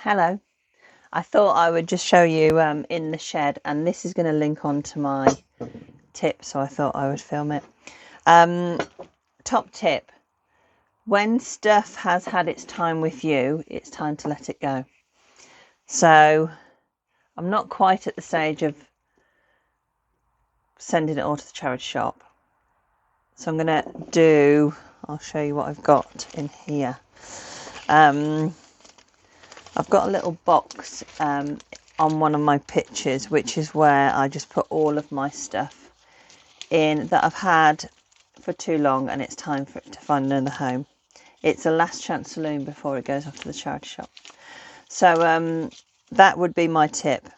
Hello. I thought I would just show you in the shed, and this is going to link on to my tip, so I thought I would film it. Top tip: when stuff has had its time with you, it's time to let it go. So I'm not quite at the stage of sending it all to the charity shop. So I'm going to I'll show you what I've got in here. I've got a little box on one of my pictures, which is where I just put all of my stuff in that I've had for too long, and it's time for it to find another home. It's a last chance saloon before it goes off to the charity shop. So that would be my tip.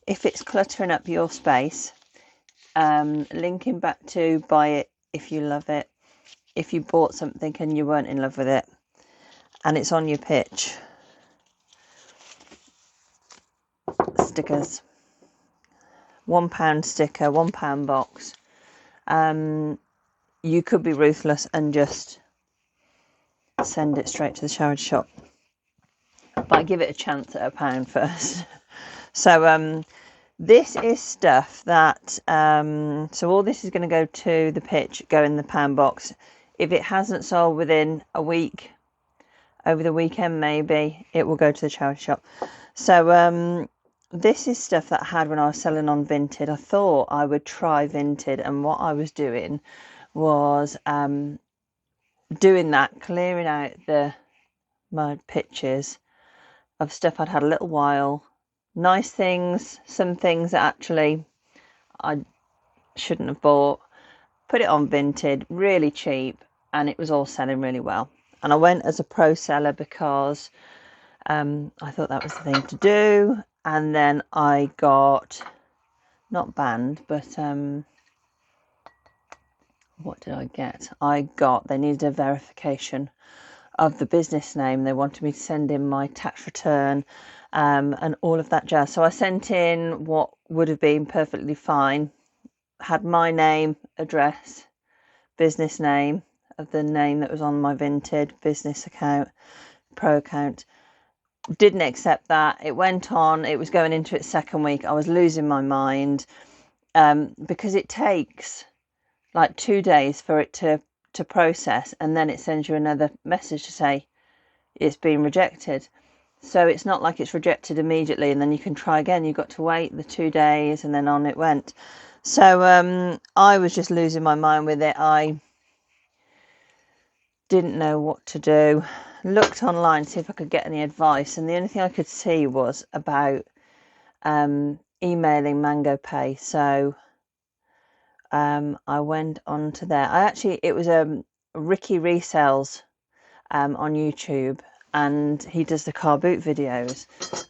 If it's cluttering up your space, linking back to buy it if you love it. If you bought something and you weren't in love with it and it's on your pitch, stickers, £1 sticker, £1 box. You could be ruthless and just send it straight to the charity shop, but I give it a chance at £1 first. So this is stuff that so all this is going to go to the pitch, go in the pound box. If it hasn't sold within a week, over the weekend maybe, it will go to the charity shop. So this is stuff that I had when I was selling on Vinted. I thought I would try Vinted, and what I was doing was doing that, clearing out my pictures of stuff I'd had a little while, nice things, some things that actually I shouldn't have bought, put it on Vinted, really cheap, and it was all selling really well. And I went as a pro seller because I thought that was the thing to do. And then I got, not banned, but what did I get? They needed a verification of the business name. They wanted me to send in my tax return and all of that jazz. So I sent in what would have been perfectly fine. Had my name, address, business name of the name that was on my Vinted business account, pro account. Didn't accept that. It went on. It was going into its second week. I was losing my mind because it takes like 2 days for it to process, and then it sends you another message to say it's been rejected. So it's not like it's rejected immediately and then you can try again. You've got to wait the 2 days, and then on it went. So I was just losing my mind with it. I didn't know what to do. Looked online to see if I could get any advice, and the only thing I could see was about emailing Mango Pay. So I went on to there. It was Ricky Resells on YouTube, and he does the car boot videos,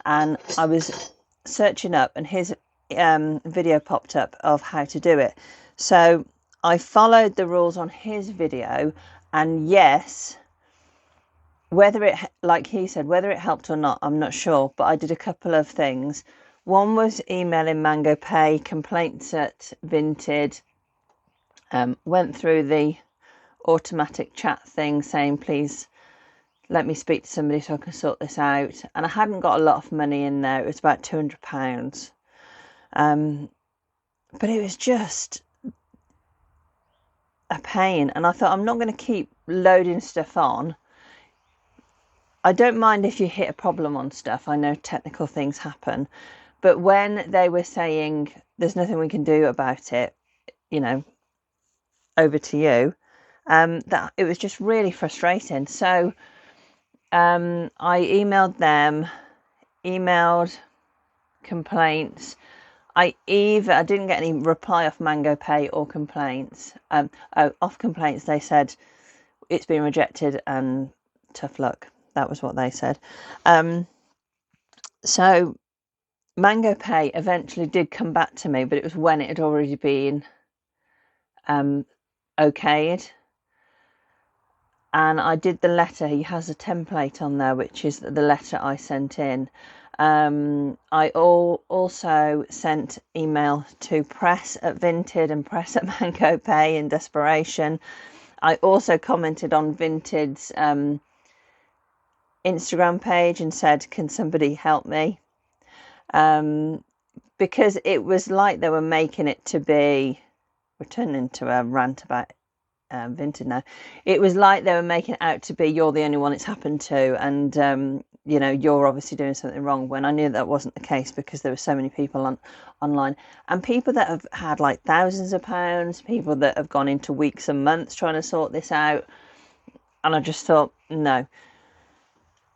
and I was searching up, and his video popped up of how to do it. So I followed the rules on his video, and yes, whether it, like he said, whether it helped or not, I'm not sure, but I did a couple of things. One was emailing Mango Pay, complaints at Vinted, went through the automatic chat thing saying, please let me speak to somebody so I can sort this out. And I hadn't got a lot of money in there. It was about £200. But it was just a pain. And I thought, I'm not going to keep loading stuff on. I don't mind if you hit a problem on stuff. I know technical things happen. But when they were saying there's nothing we can do about it, over to you, that it was just really frustrating. So I emailed them, emailed complaints. I didn't get any reply off Mango Pay or complaints. Off complaints, they said it's been rejected and tough luck. That was what they said. So Mango Pay eventually did come back to me, but it was when it had already been okayed. And I did the letter. He has a template on there, which is the letter I sent in. I also sent email to press at Vinted and press at Mango Pay in desperation. I also commented on Vinted's Instagram page and said, can somebody help me? Because it was like they were making it to be, we're turning into a rant about Vinted now. It was like they were making it out to be you're the only one it's happened to, and you know, you're obviously doing something wrong, when I knew that wasn't the case, because there were so many people online, and people that have had like thousands of pounds, people that have gone into weeks and months trying to sort this out. And I just thought, no.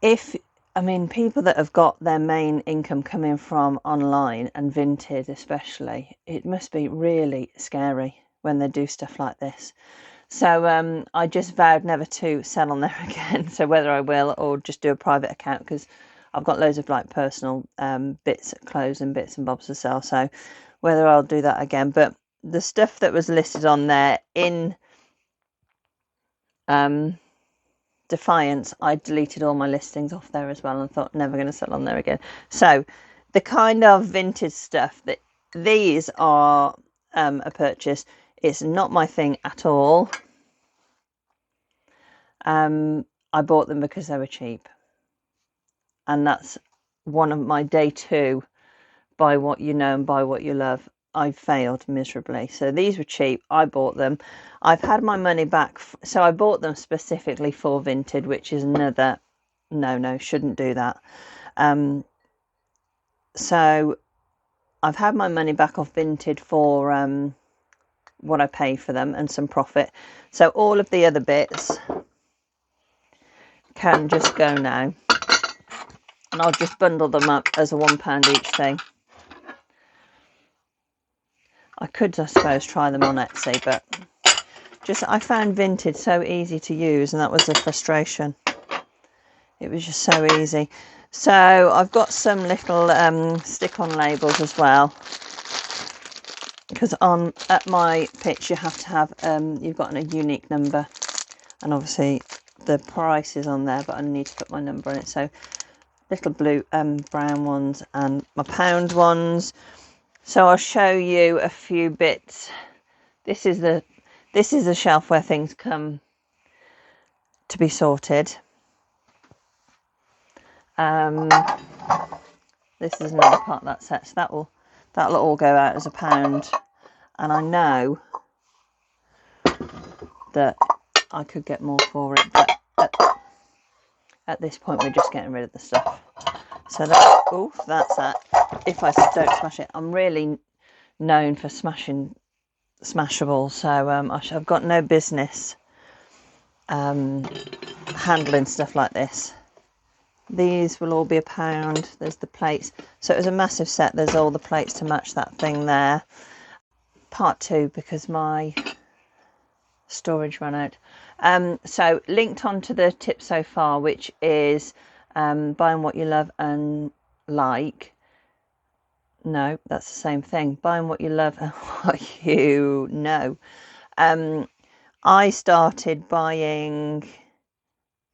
People that have got their main income coming from online, and Vinted especially, it must be really scary when they do stuff like this. So I just vowed never to sell on there again. So whether I will or just do a private account, because I've got loads of like personal bits, clothes and bits and bobs to sell. So whether I'll do that again. But the stuff that was listed on there in defiance, I deleted all my listings off there as well, and thought never going to sell on there again. So the kind of vintage stuff that these are a purchase. It's not my thing at all. I bought them because they were cheap, and that's one of my day 2 buy what you know and buy what you love. I failed miserably. So these were cheap. I bought them. I've had my money back. So I bought them specifically for Vinted, which is another no, shouldn't do that. So I've had my money back off Vinted for what I paid for them and some profit. So all of the other bits can just go now, and I'll just bundle them up as a £1 each thing. I could, I suppose, try them on Etsy, but I found Vinted so easy to use, and that was the frustration. It was just so easy. So I've got some little stick-on labels as well, because at my pitch you have to have you've got a unique number, and obviously the price is on there, but I need to put my number on it. So little blue brown ones and my pound ones. So I'll show you a few bits. This is the shelf where things come to be sorted. This is another part of that set, so that'll all go out as £1. And I know that I could get more for it, but at this point we're just getting rid of the stuff. So that's that. If I don't smash it, I'm really known for smashing Smashable, so I've got no business handling stuff like this. These will all be £1. There's the plates. So it was a massive set. There's all the plates to match that thing there. Part 2, because my storage ran out. So linked onto the tip so far, which is buying what you love and like. No, that's the same thing. Buying what you love and what you know. I started buying,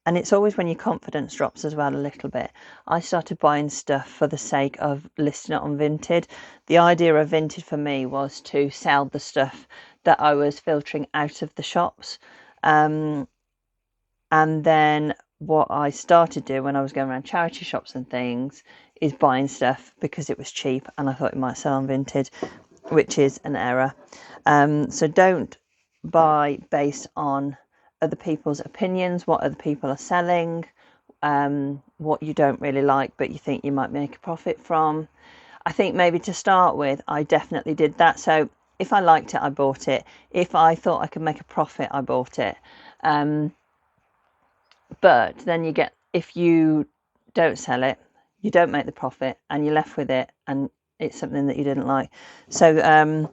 and it's always when your confidence drops as well a little bit. I started buying stuff for the sake of listing it on Vinted. The idea of Vinted for me was to sell the stuff that I was filtering out of the shops. And then what I started doing when I was going around charity shops and things is buying stuff because it was cheap and I thought it might sell on Vinted, which is an error. So don't buy based on other people's opinions, what other people are selling, what you don't really like but you think you might make a profit from. I think maybe to start with, I definitely did that. So if I liked it, I bought it. If I thought I could make a profit, I bought it. But then if you don't sell it, you don't make the profit and you're left with it and it's something that you didn't like. So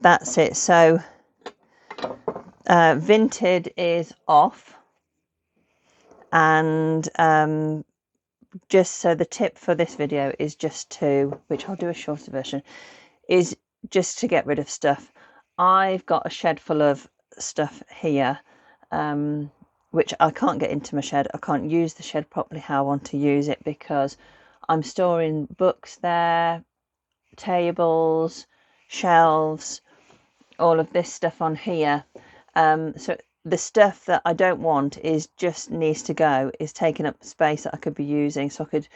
that's it. So Vinted is off, and just so the tip for this video is just to, which I'll do a shorter version, is just to get rid of stuff. I've got a shed full of stuff here, which I can't get into my shed. I can't use the shed properly how I want to use it because I'm storing books there, tables, shelves, all of this stuff on here. So the stuff that I don't want is just needs to go, is taking up space that I could be using, so I could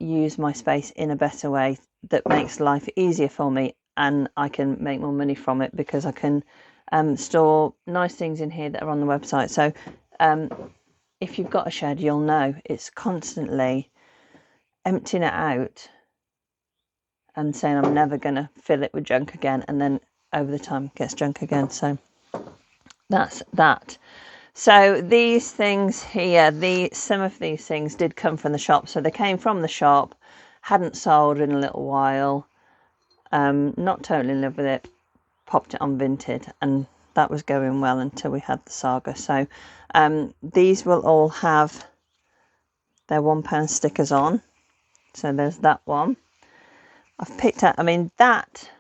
use my space in a better way that makes life easier for me, and I can make more money from it because I can store nice things in here that are on the website. So if you've got a shed, you'll know it's constantly emptying it out and saying I'm never going to fill it with junk again, and then over the time it gets junk again. So that's that. So these things here, some of these things did come from the shop. So they came from the shop, hadn't sold in a little while, not totally in love with it, popped it on Vinted, and that was going well until we had the Saga. So these will all have their £1 stickers on. So there's that one. I've picked out, I mean, that's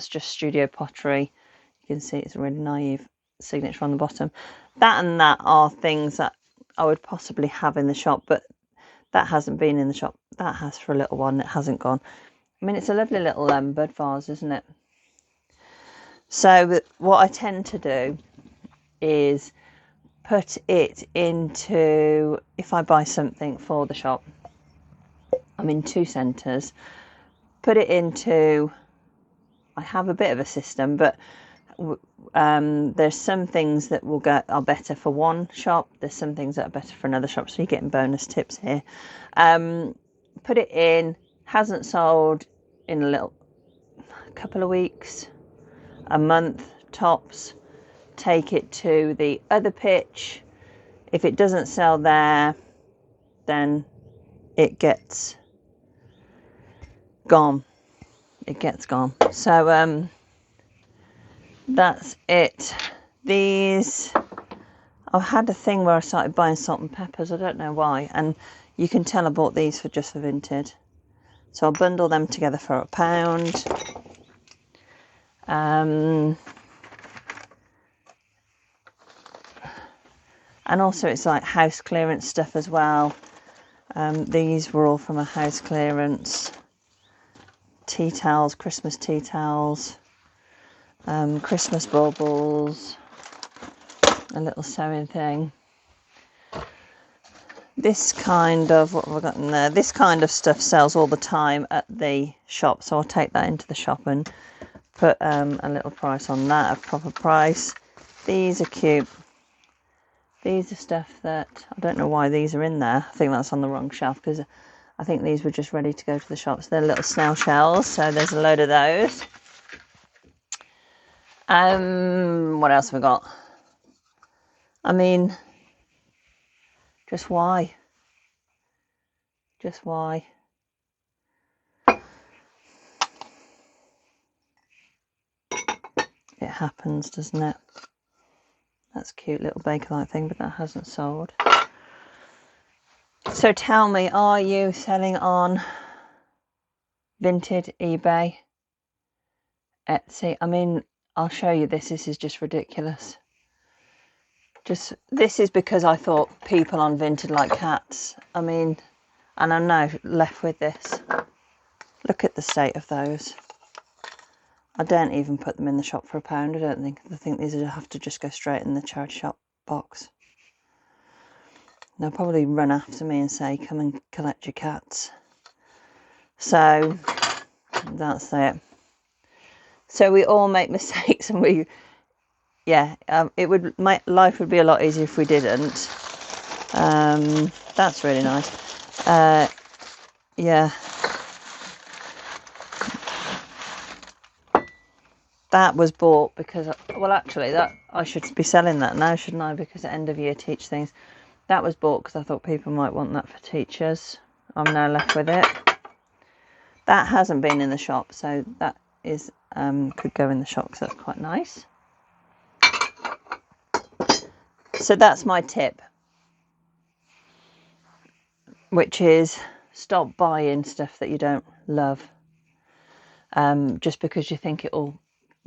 just Studio Pottery. You can see it's a really naive signature on the bottom. That and that are things that I would possibly have in the shop, but that hasn't been in the shop. That has for a little while and it hasn't gone. I mean, it's a lovely little bud vase, isn't it? So what I tend to do is put it into, if I buy something for the shop, I'm in 2 centres, put it into, I have a bit of a system, but there's some things that are better for one shop, there's some things that are better for another shop, so you're getting bonus tips here. Put it in, hasn't sold in a couple of weeks, a month tops, take it to the other pitch. If it doesn't sell there, then it gets gone. So that's it. These, I've had a thing where I started buying salt and peppers. I don't know why, and you can tell I bought these for just for Vinted. So I'll bundle them together for £1. And also it's like house clearance stuff as well. These were all from a house clearance. Tea towels, Christmas tea towels, Christmas baubles, a little sewing thing. This kind of, what have I got in there? This kind of stuff sells all the time at the shop, so I'll take that into the shop and put a little price on that, a proper price. These are cute. These are stuff that, I don't know why these are in there. I think that's on the wrong shelf because I think these were just ready to go to the shops. They're little snail shells, so there's a load of those. What else have we got? I mean, just why? Just why? It happens, doesn't it? That's a cute little Bakelite thing, but that hasn't sold. So tell me, are you selling on Vinted, eBay, Etsy? I mean, I'll show you this. This is just ridiculous. This is because I thought people on Vinted like cats. I mean, and I'm now left with this. Look at the state of those. I don't even put them in the shop for £1. I don't think. I think these would have to just go straight in the charity shop box. They'll probably run after me and say, come and collect your cats. So that's it. So we all make mistakes, and life would be a lot easier if we didn't. That's really nice. Yeah. That was bought because, well, actually, that I should be selling that now, shouldn't I? Because at end of year teach things. That was bought because I thought people might want that for teachers. I'm now left with it. That hasn't been in the shop, so that is could go in the shop because that's quite nice. So that's my tip, which is stop buying stuff that you don't love, just because you think it'll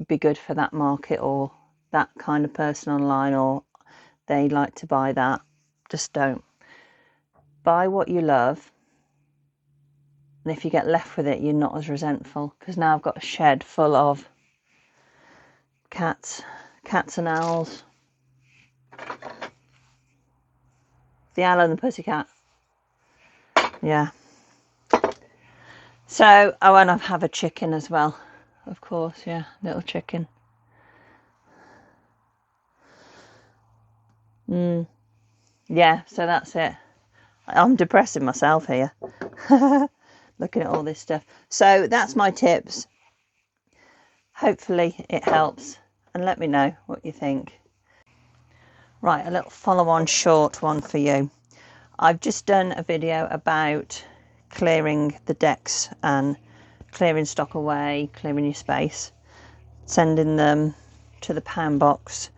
be good for that market or that kind of person online, or they like to buy that. Just don't. Buy what you love, and if you get left with it, you're not as resentful. Because now I've got a shed full of cats and owls, The Owl and the Pussycat. Yeah. So, oh, and I have a chicken as well. Of course, yeah, little chicken. Yeah, so that's it. I'm depressing myself here. Looking at all this stuff. So that's my tips. Hopefully it helps. And let me know what you think. Right, a little follow-on short one for you. I've just done a video about clearing the decks and clearing stock away, clearing your space, sending them to the pound box.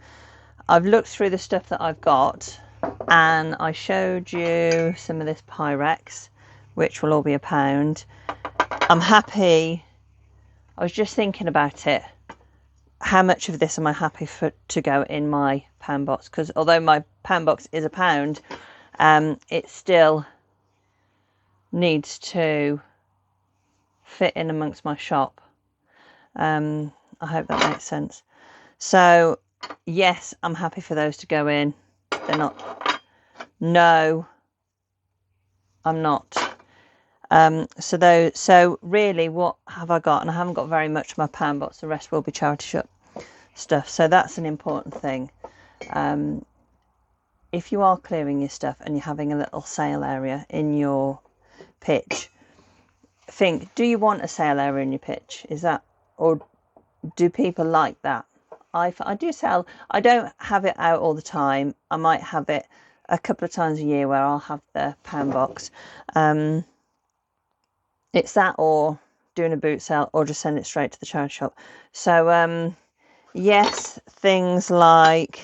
I've looked through the stuff that I've got, and I showed you some of this Pyrex, which will all be £1. I'm happy. I was just thinking about it. How much of this am I happy to go in my pound box? Because although my pound box is £1, it still needs to fit in amongst my shop. I hope that makes sense. So yes, I'm happy for those to go in. They're not. No, I'm not. So really, what have I got? And I haven't got very much of my pound box. The rest will be charity shop stuff. So that's an important thing. If you are clearing your stuff and you're having a little sale area in your pitch, think, do you want a sale area in your pitch? Is that, or do people like that? I do sell. I don't have it out all the time. I might have it a couple of times a year where I'll have the pound box. It's that, or doing a boot sale, or just send it straight to the charity shop. So yes, things like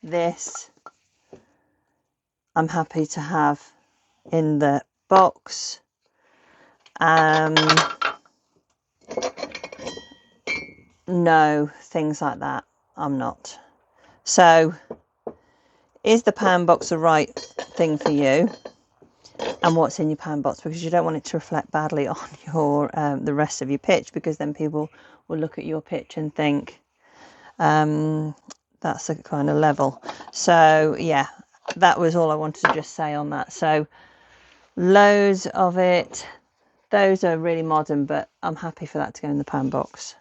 this I'm happy to have in the box. No, things like that I'm not. So is the pound box the right thing for you? And what's in your pound box, because you don't want it to reflect badly on your the rest of your pitch, because then people will look at your pitch and think that's a kind of level. So yeah, that was all I wanted to just say on that. So loads of it. Those are really modern, but I'm happy for that to go in the pound box.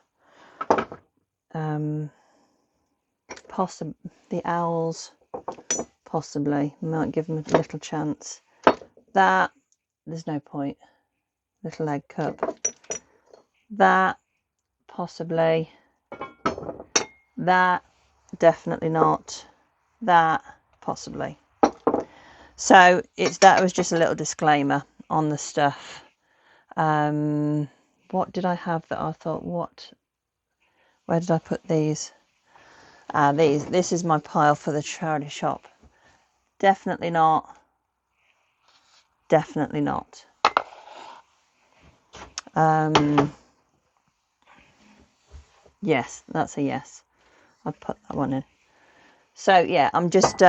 Possibly the owls, possibly. Might give them a little chance. That, there's no point. Little egg cup. That, possibly. That, definitely not. That, possibly. So that was just a little disclaimer on the stuff. What did I have that I thought, where did I put these? This is my pile for the charity shop. Definitely not. Definitely not. Yes, that's a yes. I'll put that one in. So yeah, I'm just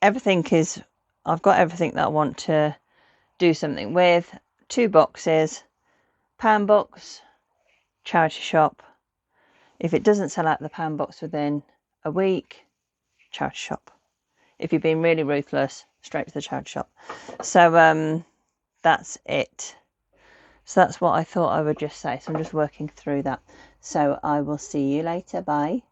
everything is, I've got everything that I want to do something with. 2 boxes, pound box, charity shop. If it doesn't sell out the pound box within a week, charity shop. If you've been really ruthless, straight to the charity shop. So that's it. So that's what I thought I would just say. So I'm just working through that. So I will see you later. Bye.